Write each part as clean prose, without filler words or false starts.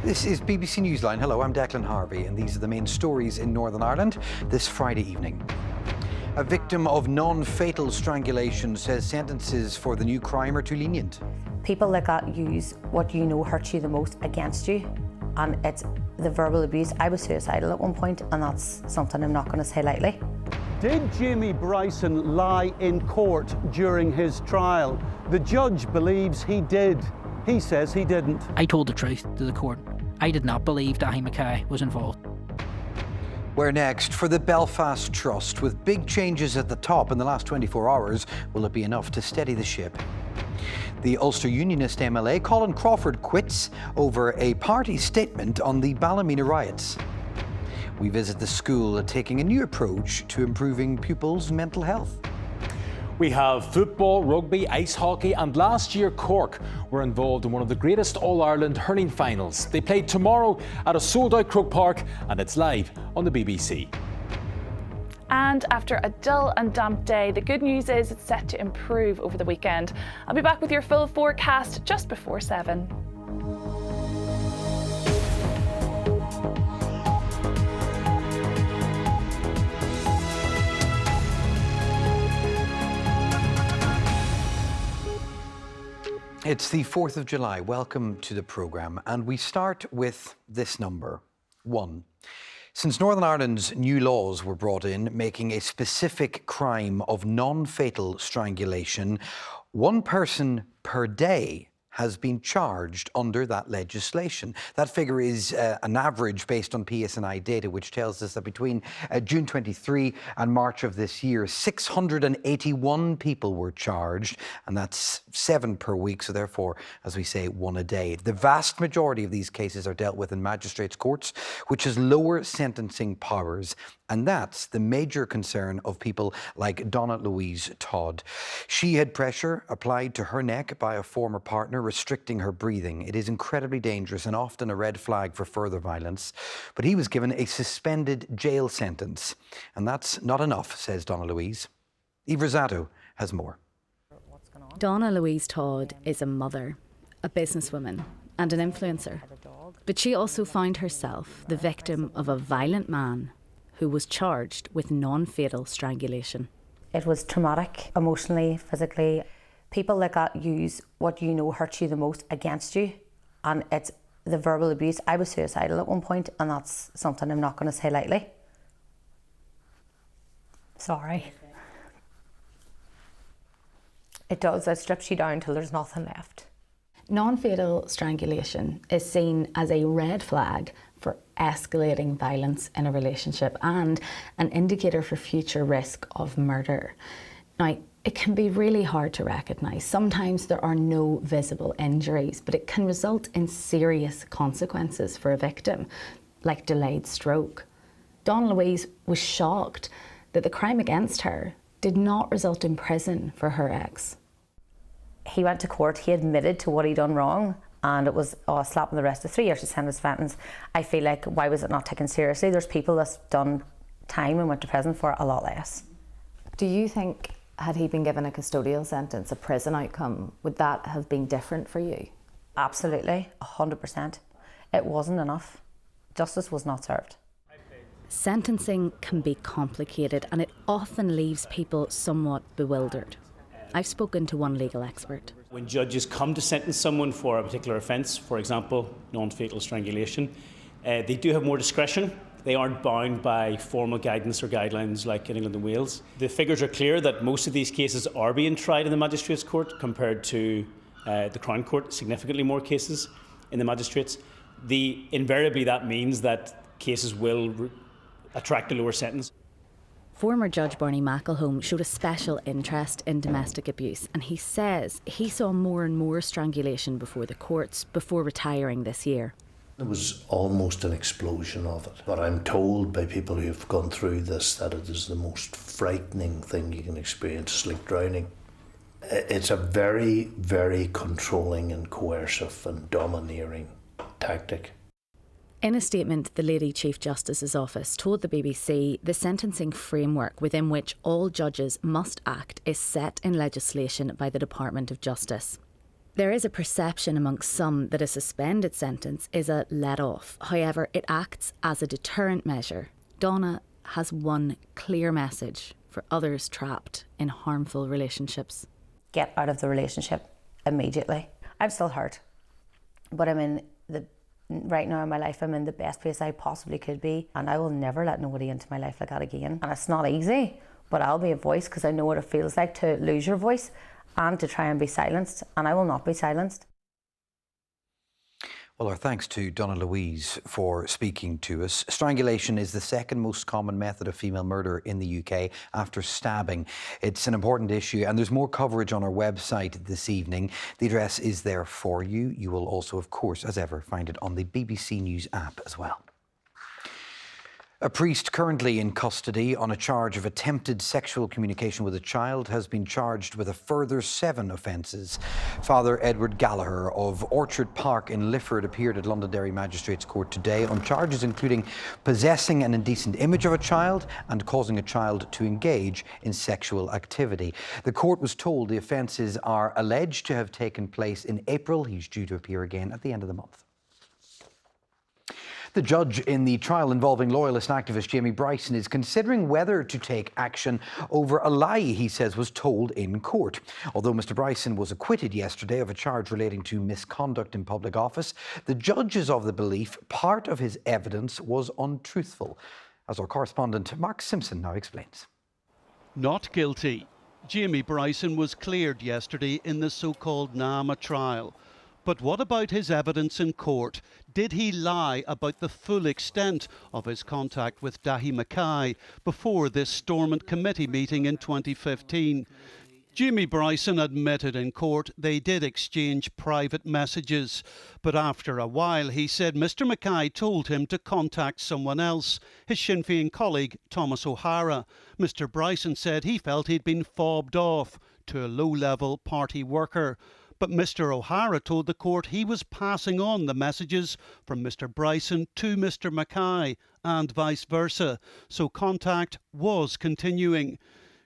This is BBC Newsline. Hello, I'm Declan Harvey, and these are the main stories in Northern Ireland this Friday evening. A victim of non-fatal strangulation says sentences for the new crime are too lenient. People like that use what you know hurts you the most against you, and it's the verbal abuse. I was suicidal at one point, and that's something I'm not going to say lightly. Did Jamie Bryson lie in court during his trial? The judge believes he did. He says he didn't. I told the truth to the court. I did not believe Dahi Mackay was involved. Where next? For the Belfast Trust. With big changes at the top in the last 24 hours, will it be enough to steady the ship? The Ulster Unionist MLA Colin Crawford quits over a party statement on the Ballymena riots. We visit the school taking a new approach to improving pupils' mental health. We have football, rugby, ice hockey, and last year Cork were involved in one of the greatest All-Ireland hurling finals. They played tomorrow at a sold-out Croke Park, and it's live on the BBC. And after a dull and damp day, the good news is it's set to improve over the weekend. I'll be back with your full forecast just before 7. It's the 4th of July. Welcome to the programme. And we start with this number, 1. Since Northern Ireland's new laws were brought in, making a specific crime of non-fatal strangulation, one person per day has been charged under that legislation. That figure is an average based on PSNI data, which tells us that between June 23 and March of this year, 681 people were charged, and that's 7 per week, so therefore, as we say, 1 a day. The vast majority of these cases are dealt with in magistrates' courts, which has lower sentencing powers, and that's the major concern of people like Donna Louise Todd. She had pressure applied to her neck by a former partner, restricting her breathing. It is incredibly dangerous and often a red flag for further violence. But he was given a suspended jail sentence. And that's not enough, says Donna Louise. Eve Rosado has more. Donna Louise Todd is a mother, a businesswoman and an influencer. But she also found herself the victim of a violent man who was charged with non-fatal strangulation. It was traumatic, emotionally, physically. People like that use what you know hurts you the most against you, and it's the verbal abuse. I was suicidal at one point, and that's something I'm not going to say lightly. Sorry. It does. It strips you down till there's nothing left. Non-fatal strangulation is seen as a red flag for escalating violence in a relationship and an indicator for future risk of murder. Now, it can be really hard to recognise. Sometimes there are no visible injuries, but it can result in serious consequences for a victim, like delayed stroke. Donna Louise was shocked that the crime against her did not result in prison for her ex. He went to court, he admitted to what he'd done wrong, and it was slapping the rest of 3 years to send his sentence. I feel like, why was it not taken seriously? There's people that's done time and went to prison for a lot less. Do you think, had he been given a custodial sentence, a prison outcome, would that have been different for you? Absolutely, 100%. It wasn't enough. Justice was not served. Sentencing can be complicated, and it often leaves people somewhat bewildered. I've spoken to one legal expert. When judges come to sentence someone for a particular offence, for example, non-fatal strangulation, they do have more discretion. They aren't bound by formal guidance or guidelines like in England and Wales. The figures are clear that most of these cases are being tried in the Magistrates' Court compared to the Crown Court, significantly more cases in the Magistrates. Invariably that means that cases will attract a lower sentence. Former Judge Barney McElhone showed a special interest in domestic abuse, and he says he saw more and more strangulation before the courts before retiring this year. There was almost an explosion of it, but I'm told by people who have gone through this that it is the most frightening thing you can experience, it's like drowning. It's a very, very controlling and coercive and domineering tactic. In a statement, the Lady Chief Justice's office told the BBC the sentencing framework within which all judges must act is set in legislation by the Department of Justice. There is a perception amongst some that a suspended sentence is a let-off. However, it acts as a deterrent measure. Donna has one clear message for others trapped in harmful relationships. Get out of the relationship immediately. I'm still hurt, but right now in my life, I'm in the best place I possibly could be, and I will never let nobody into my life like that again. And it's not easy, but I'll be a voice because I know what it feels like to lose your voice and to try and be silenced, and I will not be silenced. Well, our thanks to Donna Louise for speaking to us. Strangulation is the second most common method of female murder in the UK after stabbing. It's an important issue, and there's more coverage on our website this evening. The address is there for you. You will also, of course, as ever, find it on the BBC News app as well. A priest currently in custody on a charge of attempted sexual communication with a child has been charged with a further 7 offences. Father Edward Gallagher of Orchard Park in Lifford appeared at Londonderry Magistrates Court today on charges including possessing an indecent image of a child and causing a child to engage in sexual activity. The court was told the offences are alleged to have taken place in April. He's due to appear again at the end of the month. The judge in the trial involving loyalist activist Jamie Bryson is considering whether to take action over a lie he says was told in court. Although Mr Bryson was acquitted yesterday of a charge relating to misconduct in public office, the judge is of the belief part of his evidence was untruthful. As our correspondent Mark Simpson now explains. Not guilty. Jamie Bryson was cleared yesterday in the so-called NAMA trial. But what about his evidence in court? Did he lie about the full extent of his contact with Dahi Mackay before this Stormont committee meeting in 2015? Jamie Bryson admitted in court they did exchange private messages. But after a while, he said Mr Mackay told him to contact someone else, his Sinn Féin colleague Thomas O'Hara. Mr Bryson said he felt he'd been fobbed off to a low-level party worker. But Mr O'Hara told the court he was passing on the messages from Mr Bryson to Mr Mackay and vice versa, so contact was continuing.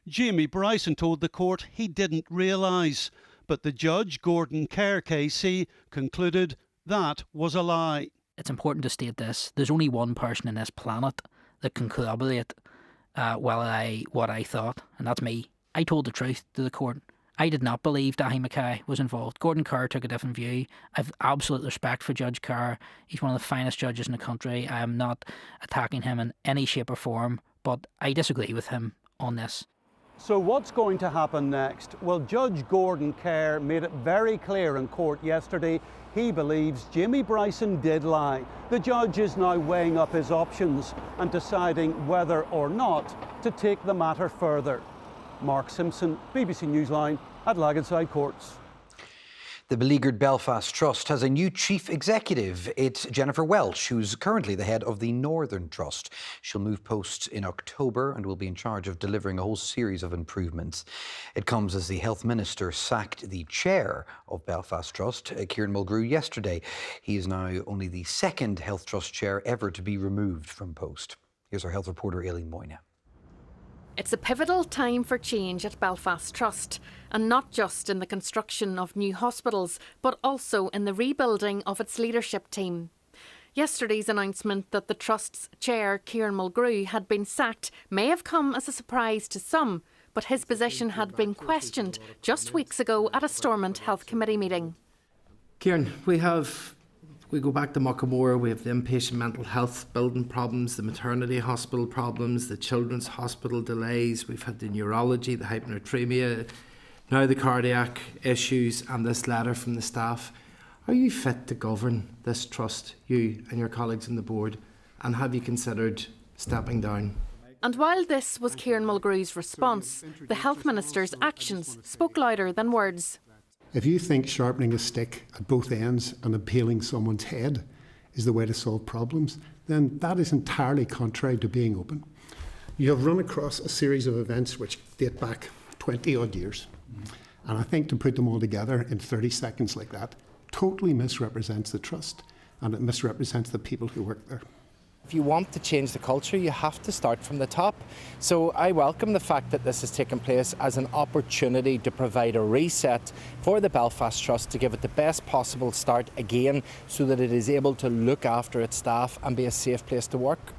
Jamie Bryson told the court he didn't realise, but the judge, Gordon Kerr KC, concluded that was a lie. It's important to state this. There's only one person in this planet that can corroborate what I thought, and that's me. I told the truth to the court. I did not believe Dahi Mackay was involved. Gordon Kerr took a different view. I have absolute respect for Judge Kerr. He's one of the finest judges in the country. I am not attacking him in any shape or form, but I disagree with him on this. So what's going to happen next? Well, Judge Gordon Kerr made it very clear in court yesterday he believes Jamie Bryson did lie. The judge is now weighing up his options and deciding whether or not to take the matter further. Mark Simpson, BBC Newsline at Laganside Courts. The beleaguered Belfast Trust has a new chief executive. It's Jennifer Welsh, who's currently the head of the Northern Trust. She'll move posts in October and will be in charge of delivering a whole series of improvements. It comes as the Health Minister sacked the chair of Belfast Trust, Kieran Mulgrew, yesterday. He is now only the second Health Trust chair ever to be removed from post. Here's our health reporter, Aileen Moyna. It's a pivotal time for change at Belfast Trust, and not just in the construction of new hospitals, but also in the rebuilding of its leadership team. Yesterday's announcement that the Trust's chair, Kieran Mulgrew, had been sacked may have come as a surprise to some, but his position had been questioned just weeks ago at a Stormont Health Committee meeting. Kieran, we go back to Muckamore, we have the inpatient mental health building problems, the maternity hospital problems, the children's hospital delays, we've had the neurology, the hyponatremia, now the cardiac issues and this letter from the staff. Are you fit to govern this trust, you and your colleagues on the board, and have you considered stepping down? And while this was Kieran Mulgrew's response, the Health Minister's actions spoke louder than words. If you think sharpening a stick at both ends and impaling someone's head is the way to solve problems, then that is entirely contrary to being open. You have run across a series of events which date back 20 odd years. And I think to put them all together in 30 seconds like that totally misrepresents the trust, and it misrepresents the people who work there. If you want to change the culture, you have to start from the top. So I welcome the fact that this has taken place as an opportunity to provide a reset for the Belfast Trust to give it the best possible start again so that it is able to look after its staff and be a safe place to work.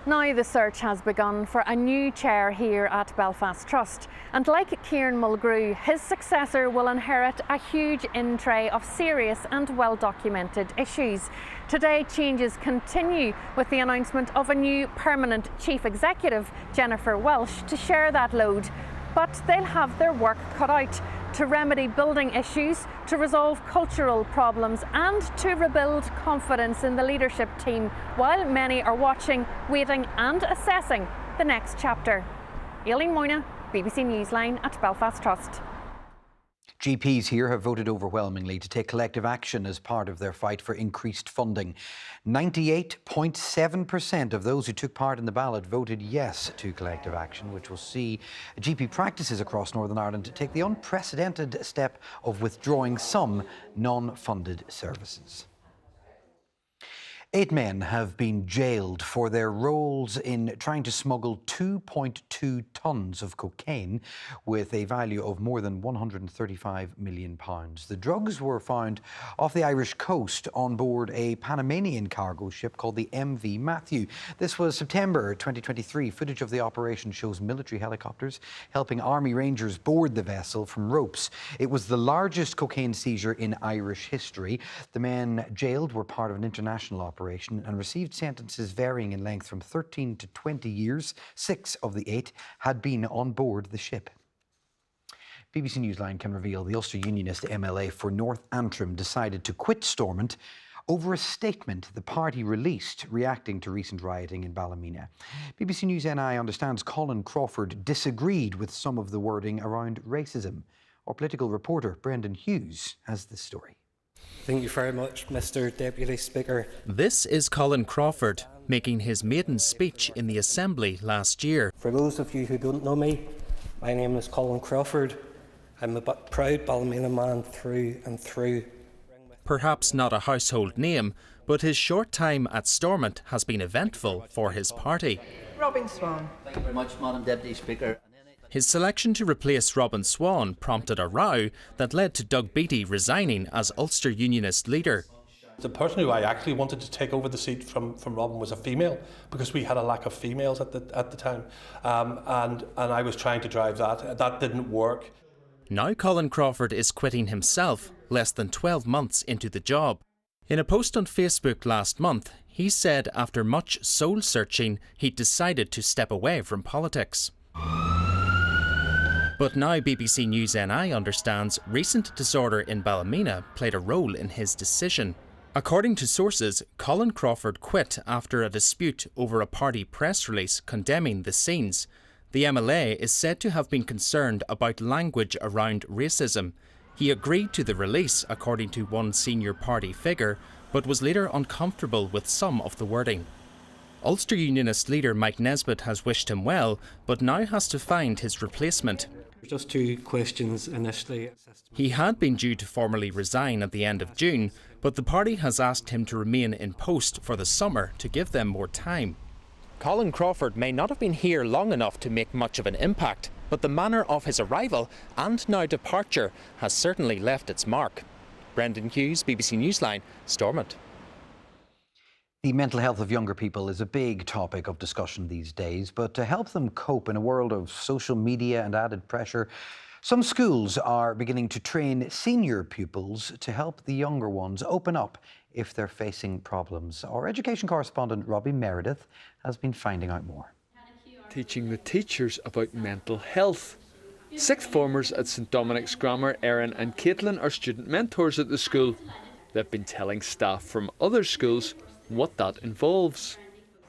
Now the search has begun for a new chair here at Belfast Trust, and like Kieran Mulgrew, his successor will inherit a huge in-tray of serious and well-documented issues. Today changes continue with the announcement of a new permanent chief executive, Jennifer Welsh, to share that load. But they'll have their work cut out to remedy building issues, to resolve cultural problems and to rebuild confidence in the leadership team, while many are watching, waiting and assessing the next chapter. Aileen Moyna, BBC Newsline at Belfast Trust. GPs here have voted overwhelmingly to take collective action as part of their fight for increased funding. 98.7% of those who took part in the ballot voted yes to collective action, which will see GP practices across Northern Ireland take the unprecedented step of withdrawing some non-funded services. 8 men have been jailed for their roles in trying to smuggle 2.2 tonnes of cocaine with a value of more than £135 million. The drugs were found off the Irish coast on board a Panamanian cargo ship called the MV Matthew. This was September 2023. Footage of the operation shows military helicopters helping Army Rangers board the vessel from ropes. It was the largest cocaine seizure in Irish history. The men jailed were part of an international operation and received sentences varying in length from 13 to 20 years. 6 of the 8 had been on board the ship. BBC Newsline can reveal the Ulster Unionist MLA for North Antrim decided to quit Stormont over a statement the party released reacting to recent rioting in Ballymena. BBC News NI understands Colin Crawford disagreed with some of the wording around racism. Our political reporter Brendan Hughes has this story. Thank you very much, Mr. Deputy Speaker. This is Colin Crawford making his maiden speech in the Assembly last year. For those of you who don't know me, my name is Colin Crawford. I'm a proud Ballymena man through and through. Perhaps not a household name, but his short time at Stormont has been eventful for his party. Robin Swan. Thank you very much, Madam Deputy Speaker. His selection to replace Robin Swan prompted a row that led to Doug Beattie resigning as Ulster Unionist leader. The person who I actually wanted to take over the seat from Robin was a female, because we had a lack of females at the time, and I was trying to drive that. That didn't work. Now Colin Crawford is quitting himself, less than 12 months into the job. In a post on Facebook last month, he said after much soul searching, he'd decided to step away from politics. But now BBC News NI understands recent disorder in Ballymena played a role in his decision. According to sources, Colin Crawford quit after a dispute over a party press release condemning the scenes. The MLA is said to have been concerned about language around racism. He agreed to the release, according to one senior party figure, but was later uncomfortable with some of the wording. Ulster Unionist leader Mike Nesbitt has wished him well, but now has to find his replacement. Just 2 questions initially. He had been due to formally resign at the end of June, but the party has asked him to remain in post for the summer to give them more time. Colin Crawford may not have been here long enough to make much of an impact, but the manner of his arrival and now departure has certainly left its mark. Brendan Hughes, BBC Newsline, Stormont. The mental health of younger people is a big topic of discussion these days, but to help them cope in a world of social media and added pressure, some schools are beginning to train senior pupils to help the younger ones open up if they're facing problems. Our education correspondent Robbie Meredith has been finding out more. Teaching the teachers about mental health. Sixth formers at St Dominic's Grammar, Erin and Caitlin are student mentors at the school. They've been telling staff from other schools what that involves.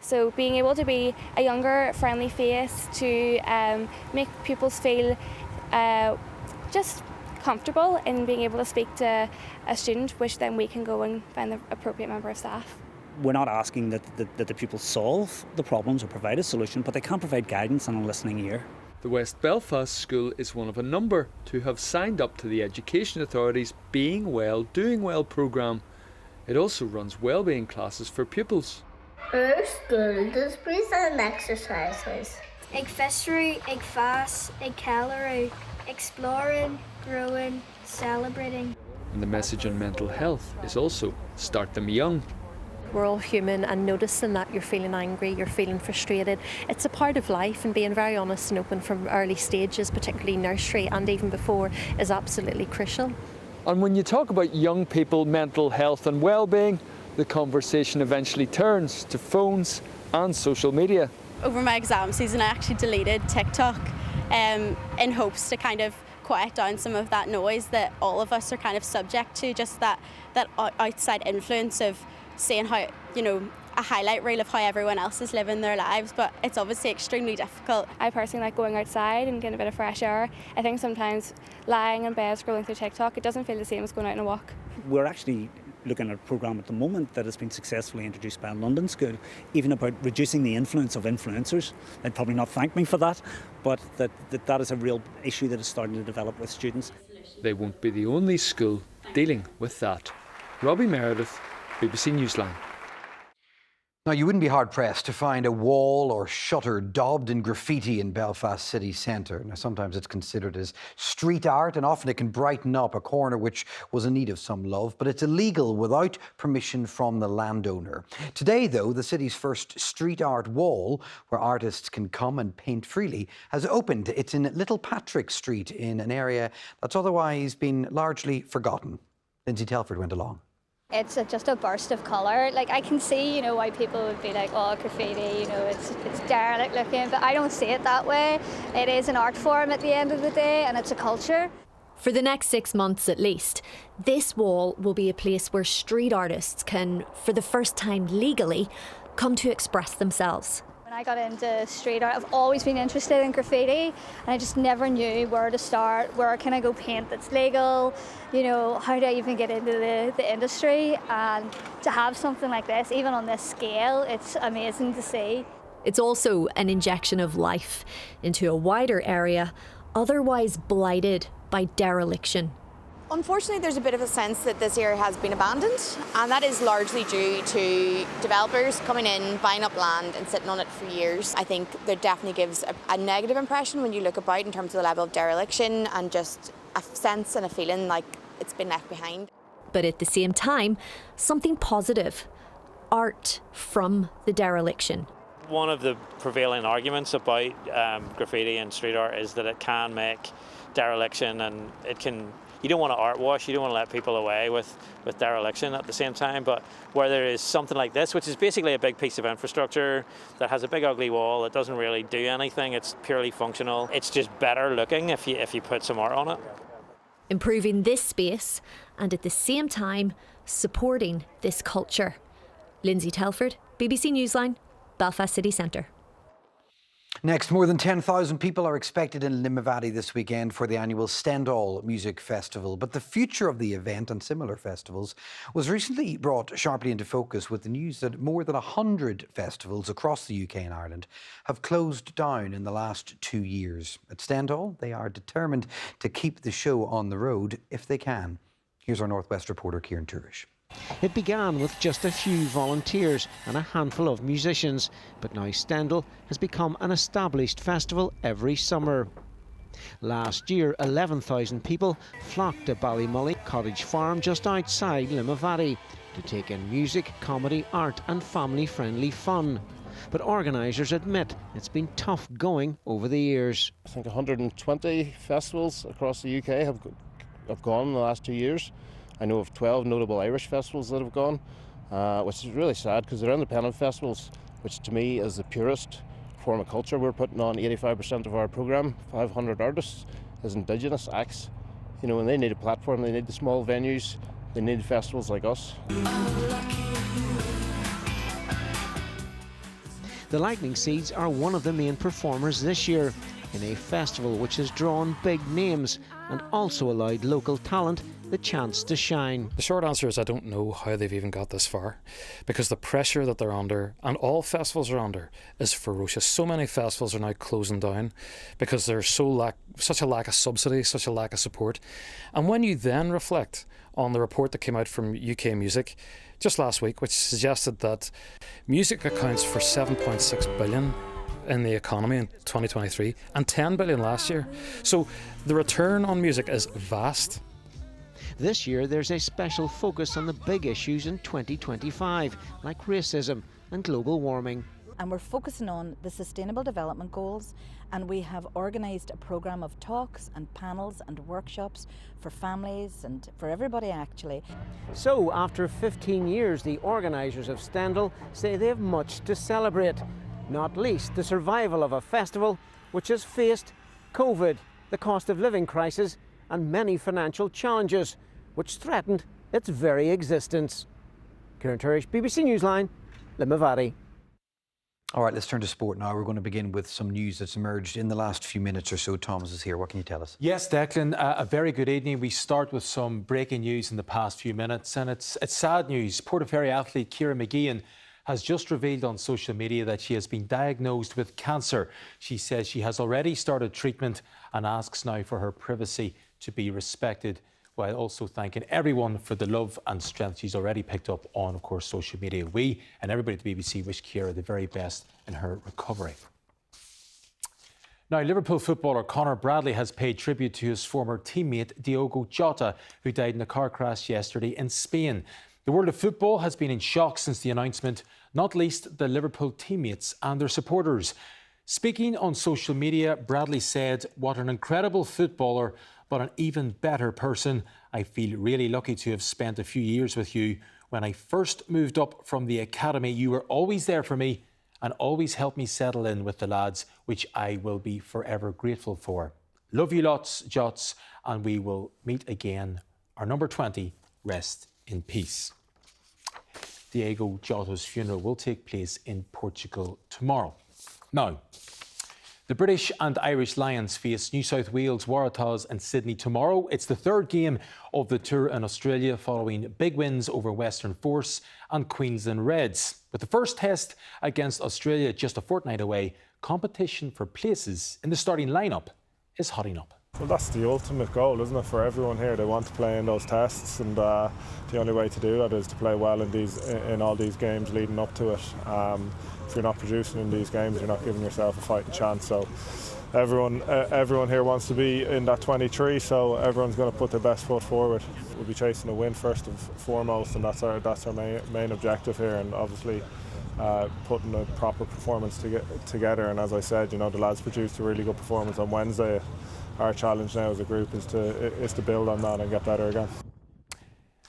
So being able to be a younger, friendly face to make pupils feel just comfortable in being able to speak to a student, which then we can go and find the appropriate member of staff. We're not asking that the pupils solve the problems or provide a solution, but they can provide guidance and a listening ear. The West Belfast School is one of a number to have signed up to the Education Authority's Being Well, Doing Well programme. It also runs wellbeing classes for pupils. Our school does breathing exercises. Ag fishery, ag fast, ag calorie, exploring, growing, celebrating. And the message on mental health is also start them young. We're all human, and noticing that you're feeling angry, you're feeling frustrated, it's a part of life, and being very honest and open from early stages, particularly nursery and even before, is absolutely crucial. And when you talk about young people, mental health and well-being, the conversation eventually turns to phones and social media. Over my exam season, I actually deleted TikTok in hopes to kind of quiet down some of that noise that all of us are kind of subject to, just that outside influence of seeing how, you know, a highlight reel of how everyone else is living their lives, but it's obviously extremely difficult. I personally like going outside and getting a bit of fresh air. I think sometimes lying in bed scrolling through TikTok, it doesn't feel the same as going out on a walk. We're actually looking at a programme at the moment that has been successfully introduced by a London school, even about reducing the influence of influencers. They'd probably not thank me for that, but that is a real issue that is starting to develop with students. They won't be the only school dealing with that. Robbie Meredith, BBC Newsline. Now, you wouldn't be hard-pressed to find a wall or shutter daubed in graffiti in Belfast city centre. Now, sometimes it's considered as street art, and often it can brighten up a corner which was in need of some love, but it's illegal without permission from the landowner. Today, though, the city's first street art wall, where artists can come and paint freely, has opened. It's in Little Patrick Street, in an area that's otherwise been largely forgotten. Lindsay Telford went along. It's just a burst of colour. Like, I can see, you know, why people would be like, oh, graffiti, you know, it's derelict looking, but I don't see it that way. It is an art form at the end of the day, and it's a culture. For the next 6 months at least, this wall will be a place where street artists can, for the first time legally, come to express themselves. When I got into street art, I've always been interested in graffiti, and I just never knew where to start. Where can I go paint that's legal? You know, how do I even get into the industry? And to have something like this, even on this scale, it's amazing to see. It's also an injection of life into a wider area otherwise blighted by dereliction. Unfortunately, there's a bit of a sense that this area has been abandoned, and that is largely due to developers coming in, buying up land and sitting on it for years. I think that definitely gives a negative impression when you look about in terms of the level of dereliction and just a sense and a feeling like it's been left behind. But at the same time, something positive. Art from the dereliction. One of the prevailing arguments about graffiti and street art is that it can make dereliction, and it can. You don't want to art wash, you don't want to let people away with dereliction at the same time, but where there is something like this, which is basically a big piece of infrastructure that has a big ugly wall that doesn't really do anything, it's purely functional, it's just better looking if you put some art on it. Improving this space and at the same time supporting this culture. Lindsay Telford, BBC Newsline, Belfast City Centre. Next, more than 10,000 people are expected in Limavady this weekend for the annual Stendall Music Festival. But the future of the event and similar festivals was recently brought sharply into focus with the news that more than 100 festivals across the UK and Ireland have closed down in the last 2 years. At Stendall, they are determined to keep the show on the road if they can. Here's our Northwest reporter, Kieran Turish. It began with just a few volunteers and a handful of musicians, but now Stendall has become an established festival every summer. Last year, 11,000 people flocked to Ballymully Cottage Farm just outside Limavady to take in music, comedy, art and family-friendly fun. But organisers admit it's been tough going over the years. I think 120 festivals across the UK have gone in the last 2 years. I know of 12 notable Irish festivals that have gone, which is really sad because they're independent festivals, which to me is the purest form of culture. We're putting on 85% of our programme, 500 artists, as Indigenous acts. You know, and they need a platform, they need the small venues, they need festivals like us. The Lightning Seeds are one of the main performers this year in a festival which has drawn big names and also allowed local talent the chance to shine. The short answer is I don't know how they've even got this far, because the pressure that they're under, and all festivals are under, is ferocious. So many festivals are now closing down because there's such a lack of subsidy, such a lack of support. And when you then reflect on the report that came out from UK Music just last week, which suggested that music accounts for 7.6 billion in the economy in 2023 and 10 billion last year. So the return on music is vast. This year there's a special focus on the big issues in 2025, like racism and global warming. And we're focusing on the Sustainable Development Goals, and we have organised a programme of talks and panels and workshops for families and for everybody actually. So after 15 years, the organisers of Stendall say they have much to celebrate, not least the survival of a festival which has faced COVID, the cost of living crisis and many financial challenges which threatened its very existence. Kieran Turish, BBC Newsline, Limavady. All right, let's turn to sport now. We're going to begin with some news that's emerged in the last few minutes or so. Thomas is here. What can you tell us? Yes, Declan, a very good evening. We start with some breaking news in the past few minutes, and it's sad news. Portaferry athlete Ciara McGeehan has just revealed on social media that she has been diagnosed with cancer. She says she has already started treatment and asks now for her privacy to be respected, while also thanking everyone for the love and strength she's already picked up on, of course, social media. We and everybody at the BBC wish Ciara the very best in her recovery. Now, Liverpool footballer Conor Bradley has paid tribute to his former teammate Diogo Jota, who died in a car crash yesterday in Spain. The world of football has been in shock since the announcement, not least the Liverpool teammates and their supporters. Speaking on social media, Bradley said, "What an incredible footballer, but an even better person. I feel really lucky to have spent a few years with you. When I first moved up from the academy, you were always there for me and always helped me settle in with the lads, which I will be forever grateful for. Love you lots, Jots, and we will meet again. Our number 20, rest in peace." Diogo Jota's funeral will take place in Portugal tomorrow. Now, the British and Irish Lions face New South Wales Waratahs in Sydney tomorrow. It's the third game of the tour in Australia, following big wins over Western Force and Queensland Reds. With the first test against Australia just a fortnight away, competition for places in the starting lineup is hotting up. Well, that's the ultimate goal, isn't it, for everyone here? They want to play in those tests, and the only way to do that is to play well in all these games leading up to it. If you're not producing in these games, you're not giving yourself a fighting chance. So everyone here wants to be in that 23, so everyone's going to put their best foot forward. We'll be chasing a win first and foremost, and that's our main objective here, and obviously putting a proper performance together. And as I said, the lads produced a really good performance on Wednesday. Our challenge now as a group is to build on that and get better again.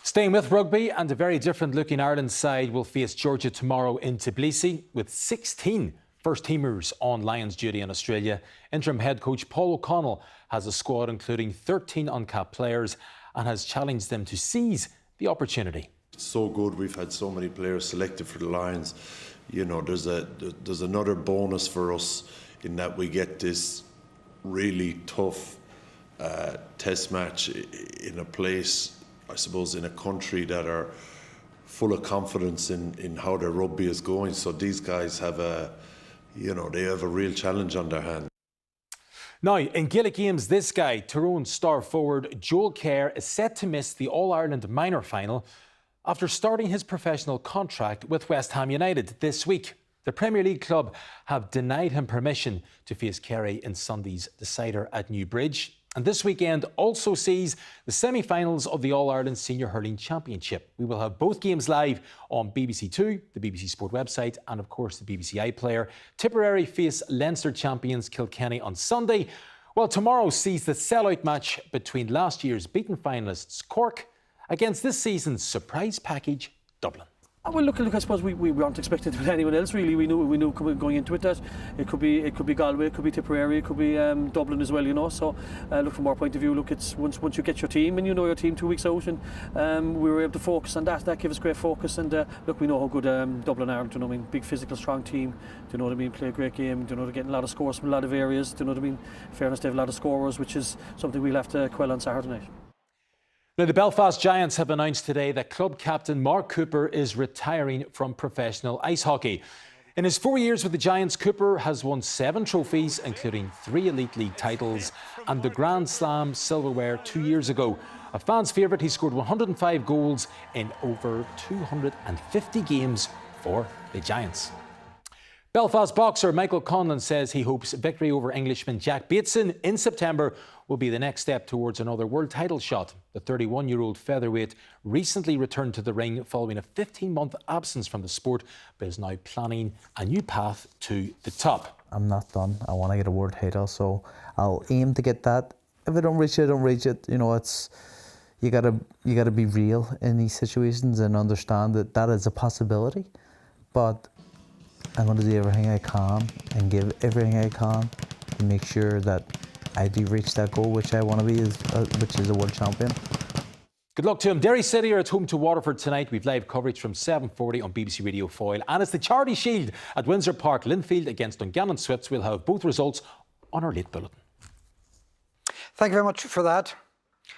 Staying with rugby, and a very different looking Ireland side will face Georgia tomorrow in Tbilisi, with 16 first-teamers on Lions duty in Australia. Interim head coach Paul O'Connell has a squad including 13 uncapped players and has challenged them to seize the opportunity. It's so good we've had so many players selected for the Lions. There's another bonus for us in that we get this really tough test match in a place, I suppose, in a country that are full of confidence in how their rugby is going. So these guys have they have a real challenge on their hand. Now, in Gaelic games, this guy, Tyrone star forward Joel Kerr, is set to miss the All-Ireland minor final after starting his professional contract with West Ham United this week. The Premier League club have denied him permission to face Kerry in Sunday's decider at Newbridge. And this weekend also sees the semi-finals of the All-Ireland Senior Hurling Championship. We will have both games live on BBC Two, the BBC Sport website, and of course the BBC iPlayer. Tipperary face Leinster champions Kilkenny on Sunday, while tomorrow sees the sellout match between last year's beaten finalists Cork against this season's surprise package Dublin. Well, look, I suppose we weren't expecting with anyone else really. We knew going into it that it could be Galway, it could be Tipperary, it could be Dublin as well, So look, from our point of view, look, it's once you get your team and you know your team 2 weeks out, and we were able to focus on that. That gave us great focus, and look, we know how good Dublin are. Big physical, strong team. Play a great game. They're getting a lot of scores from a lot of areas. Fairness, they have a lot of scorers, which is something we'll have to quell on Saturday night. Now, the Belfast Giants have announced today that club captain Mark Cooper is retiring from professional ice hockey. In his 4 years with the Giants, Cooper has won 7 trophies, including 3 Elite League titles and the Grand Slam silverware 2 years ago. A fan's favourite, he scored 105 goals in over 250 games for the Giants. Belfast boxer Michael Conlon says he hopes victory over Englishman Jack Bateson in September will be the next step towards another world title shot. The 31-year-old featherweight recently returned to the ring following a 15-month absence from the sport, but is now planning a new path to the top. I'm not done. I want to get a world title, so I'll aim to get that. If I don't reach it, I don't reach it. You know, it's you gotta be real in these situations and understand that that is a possibility. But I'm going to do everything I can and give everything I can to make sure that I do reach that goal, which I want to be, which is a world champion. Good luck to him. Derry City are at home to Waterford tonight. We've live coverage from 7:40 on BBC Radio Foyle. And it's the Charity Shield at Windsor Park, Linfield against Dungannon Swifts. We'll have both results on our late bulletin. Thank you very much for that.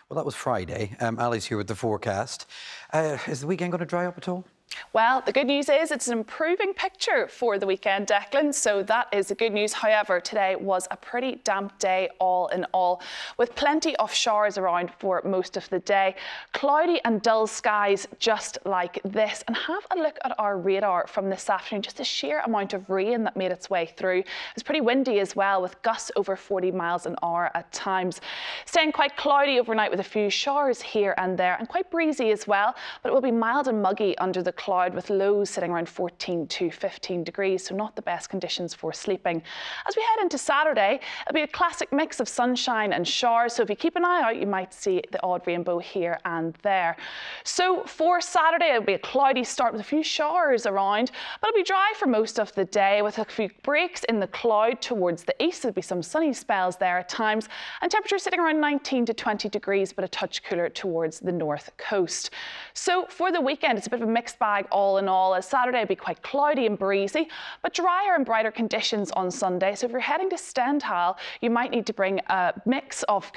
Well, that was Friday. Ali's here with the forecast. Is the weekend going to dry up at all? Well, the good news is it's an improving picture for the weekend, Declan, so that is the good news. However, today was a pretty damp day all in all, with plenty of showers around for most of the day. Cloudy and dull skies just like this. And have a look at our radar from this afternoon, just the sheer amount of rain that made its way through. It was pretty windy as well, with gusts over 40 miles an hour at times. Staying quite cloudy overnight with a few showers here and there, and quite breezy as well, but it will be mild and muggy under the cloud, with lows sitting around 14 to 15 degrees, so not the best conditions for sleeping. As we head into Saturday, it'll be a classic mix of sunshine and showers, so if you keep an eye out, you might see the odd rainbow here and there. So for Saturday, it'll be a cloudy start with a few showers around, but it'll be dry for most of the day, with a few breaks in the cloud towards the east. There'll be some sunny spells there at times, and temperatures sitting around 19 to 20 degrees, but a touch cooler towards the north coast. So for the weekend, it's a bit of a mixed bag all in all, as Saturday will be quite cloudy and breezy, but drier and brighter conditions on Sunday. So if you're heading to Stendall, you might need to bring a mix of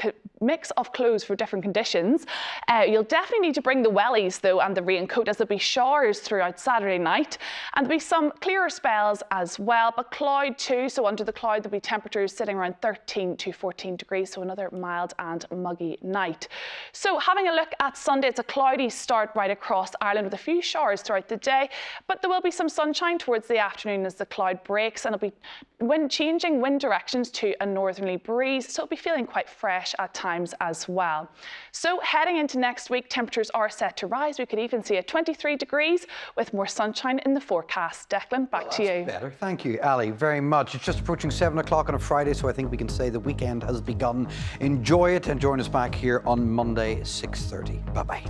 clothes for different conditions. You'll definitely need to bring the wellies though, and the raincoat, as there'll be showers throughout Saturday night, and there'll be some clearer spells as well, but cloud too. So under the cloud there'll be temperatures sitting around 13 to 14 degrees, so another mild and muggy night. So having a look at Sunday, it's a cloudy start right across Ireland with a few showers throughout the day, but there will be some sunshine towards the afternoon as the cloud breaks, and it'll be changing wind directions to a northerly breeze, so it'll be feeling quite fresh at times as well. So heading into next week, temperatures are set to rise. We could even see at 23 degrees with more sunshine in the forecast. Declan, back to you. Better. Thank you, Ali, very much. It's just approaching 7 o'clock on a Friday, so I think we can say the weekend has begun. Enjoy it and join us back here on Monday, 6:30. Bye-bye.